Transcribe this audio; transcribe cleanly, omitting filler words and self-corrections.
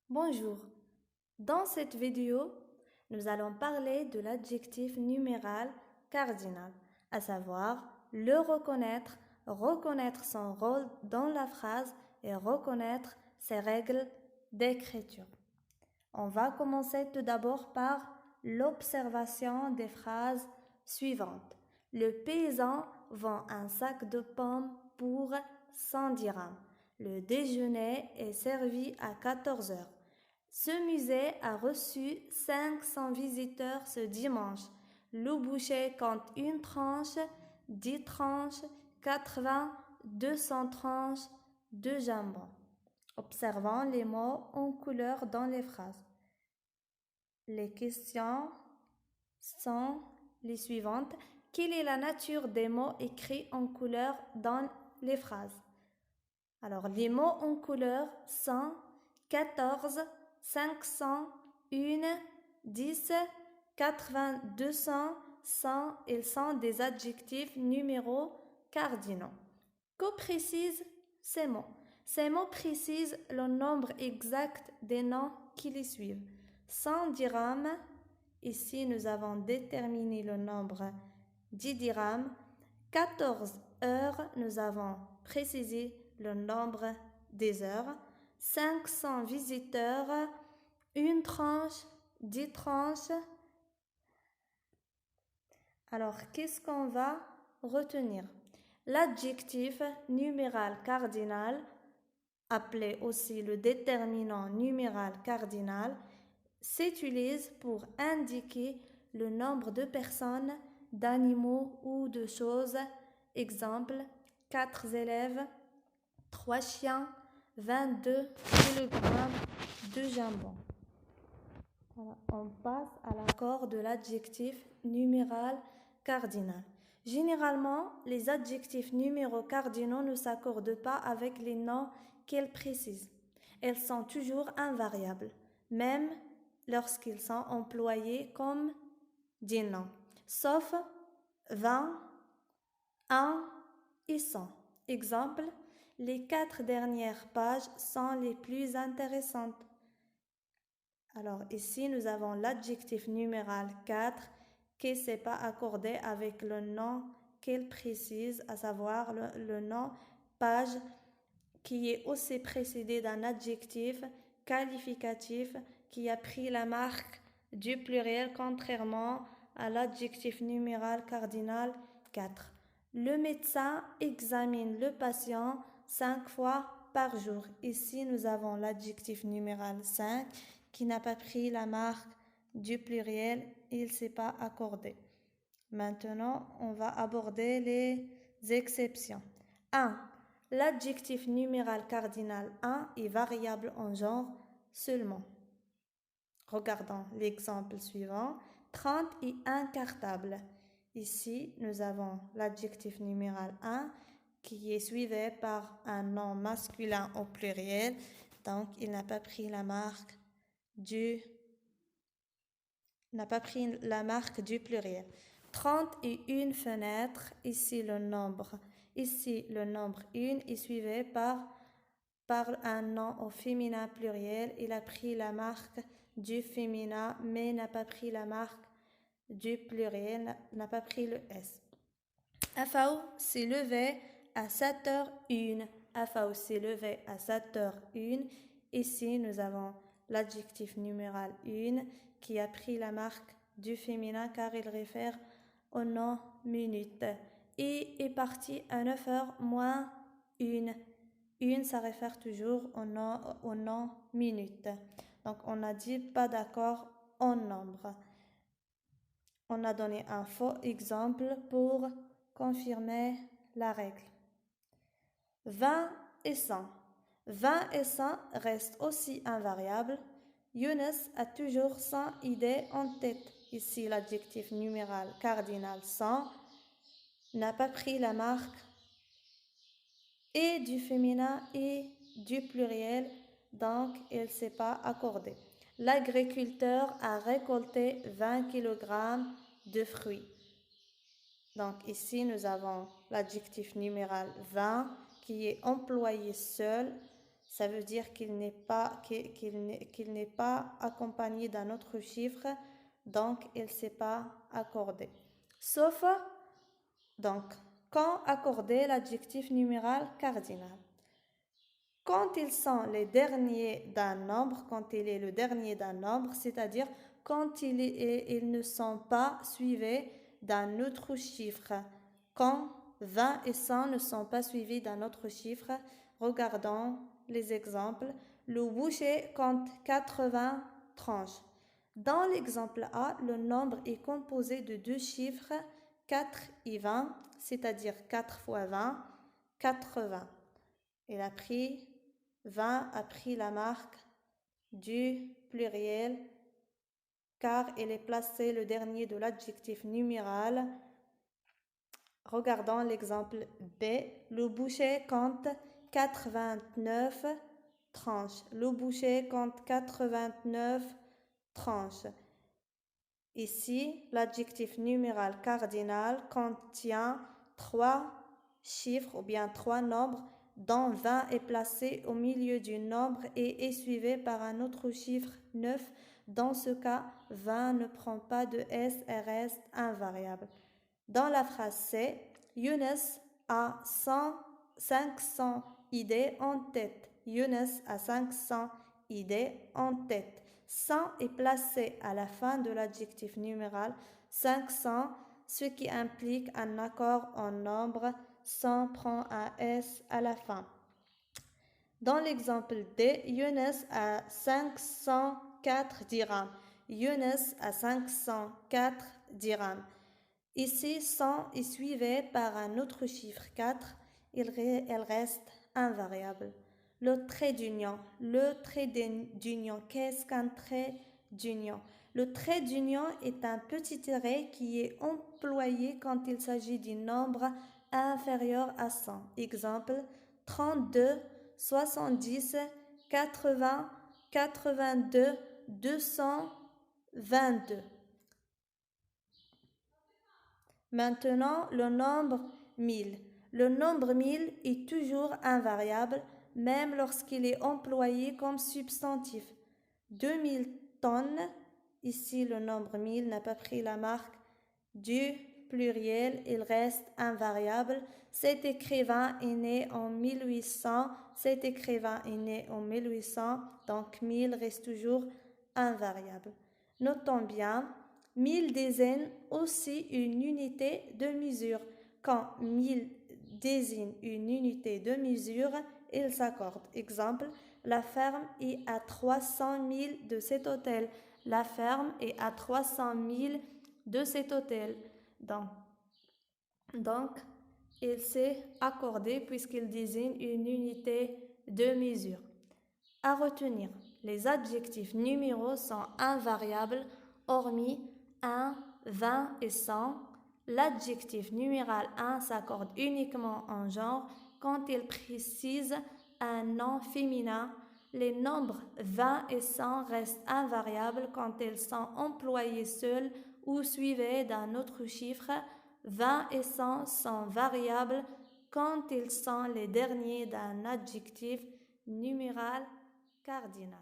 Bonjour, dans cette vidéo, nous allons parler de l'adjectif numéral cardinal, à savoir le reconnaître, reconnaître son rôle dans la phrase et reconnaître ses règles d'écriture. On va commencer tout d'abord par l'observation des phrases suivantes. Le paysan vend un sac de pommes pour 100 dirhams. Le déjeuner est servi à 14 heures. Ce musée a reçu 500 visiteurs ce dimanche. Le boucher compte une tranche, 10 tranches, 80, 200 tranches de jambon. Observons les mots en couleur dans les phrases. Les questions sont les suivantes. Quelle est la nature des mots écrits en couleur dans les phrases? Alors, les mots en couleur sont 14, 500, 1, 10, 80, 200, 100. Ils sont des adjectifs numéros cardinaux. Que précisent ces mots? Ces mots précisent le nombre exact des noms qui les suivent. 100 dirhams, ici nous avons déterminé le nombre 10 dirhams. 14 heures, nous avons précisé le nombre des heures. 500 visiteurs, une tranche, 10 tranches. Alors, qu'est-ce qu'on va retenir? L'adjectif numéral cardinal, appelé aussi le déterminant numéral cardinal, s'utilise pour indiquer le nombre de personnes, d'animaux ou de choses. Exemple, 4 élèves, 3 chiens, 22 kg de jambon. Voilà, on passe à l'accord de l'adjectif numéral cardinal. Généralement, les adjectifs numéraux cardinaux ne s'accordent pas avec les noms qu'ils précisent. Elles sont toujours invariables, même lorsqu'ils sont employés comme des noms, sauf 20, 1 et 100. Exemple, les 4 dernières pages sont les plus intéressantes. Alors ici, nous avons l'adjectif numéral 4 qui ne s'est pas accordé avec le nom qu'il précise, à savoir le nom page qui est aussi précédé d'un adjectif qualificatif qui a pris la marque du pluriel contrairement à l'adjectif numéral cardinal 4. Le médecin examine le patient 5 fois par jour. Ici, nous avons l'adjectif numéral 5 qui n'a pas pris la marque du pluriel, il ne s'est pas accordé. Maintenant, on va aborder les exceptions. 1. L'adjectif numéral cardinal 1 est variable en genre seulement. Regardons l'exemple suivant. 30 est incartable. Ici, nous avons l'adjectif numéral 1 qui est suivi par un nom masculin au pluriel. Donc, il n'a pas pris la marque du pluriel. 30 et une fenêtre. Ici, le nombre 1 est suivi par un nom au féminin pluriel. Il a pris la marque du féminin, mais n'a pas pris la marque du pluriel, n'a pas pris le S. Afao s'est levé à 7h01. Afao s'est levé à 7h01. Ici, nous avons l'adjectif numéral 1 qui a pris la marque du féminin car il réfère au nom minute. Et est parti à 9h moins 1. 1, ça réfère toujours au nom minute. Donc, on a dit pas d'accord en nombre. On a donné un faux exemple pour confirmer la règle. 20 et 100. 20 et 100 restent aussi invariables. Younes a toujours 100 idées en tête. Ici, l'adjectif numéral cardinal 100 n'a pas pris la marque et du féminin et du pluriel, donc il ne s'est pas accordé. L'agriculteur a récolté 20 kg de fruits. Donc ici, nous avons l'adjectif numéral 20 qui est employé seul. Ça veut dire qu'il n'est pas accompagné d'un autre chiffre, donc il ne s'est pas accordé. Sauf, donc, quand accorder l'adjectif numéral cardinal. Quand ils sont les derniers d'un nombre, quand il est le dernier d'un nombre, c'est-à-dire quand ils ne sont pas suivis d'un autre chiffre. Quand 20 et 100 ne sont pas suivis d'un autre chiffre, regardons les exemples. Le boucher compte 80 tranches. Dans l'exemple A, le nombre est composé de deux chiffres, 4 et 20, c'est-à-dire 4 fois 20, 80. Il a pris 20 a pris la marque du pluriel car il est placé le dernier de l'adjectif numéral. Regardons l'exemple B. Le boucher compte 89 tranches. Le boucher compte 89 tranches. Ici, l'adjectif numéral cardinal contient trois chiffres ou bien trois nombres dont 20 est placé au milieu du nombre et est suivi par un autre chiffre 9. Dans ce cas, 20 ne prend pas de S et reste invariable. Dans la phrase C, Younes a 500 idées en tête. Younes a 500 idées en tête. 100 est placé à la fin de l'adjectif numéral 500, ce qui implique un accord en nombre. 100 prend un S à la fin. Dans l'exemple D, Younes a 504 dirhams. Younes a 504 dirhams. Ici, 100 est suivi par un autre chiffre 4. Elle reste invariable. Le trait d'union. Le trait d'union. Qu'est-ce qu'un trait d'union? Le trait d'union est un petit trait qui est employé quand il s'agit d'un nombre inférieur à 100. Exemple, 32, 70, 80, 82, 222. Maintenant, le nombre 1000. Le nombre 1000 est toujours invariable, même lorsqu'il est employé comme substantif. 2000 tonnes, ici le nombre 1000 n'a pas pris la marque du pluriel, il reste invariable. Cet écrivain est né en 1800, cet écrivain est né en 1800, donc 1000 reste toujours invariable. Notons bien, 1000 désigne aussi une unité de mesure. Quand 1000 désigne une unité de mesure, il s'accorde. Exemple, la ferme est à 300 000 de cet hôtel. La ferme est à 300 000 de cet hôtel. Donc il s'est accordé puisqu'il désigne une unité de mesure. À retenir, les adjectifs numéraux sont invariables hormis 1, 20 et 100. L'adjectif numéral 1 s'accorde uniquement en genre quand il précise un nom féminin. Les nombres 20 et 100 restent invariables quand ils sont employés seuls ou suivis d'un autre chiffre. 20 et 100 sont variables quand ils sont les derniers d'un adjectif numéral cardinal.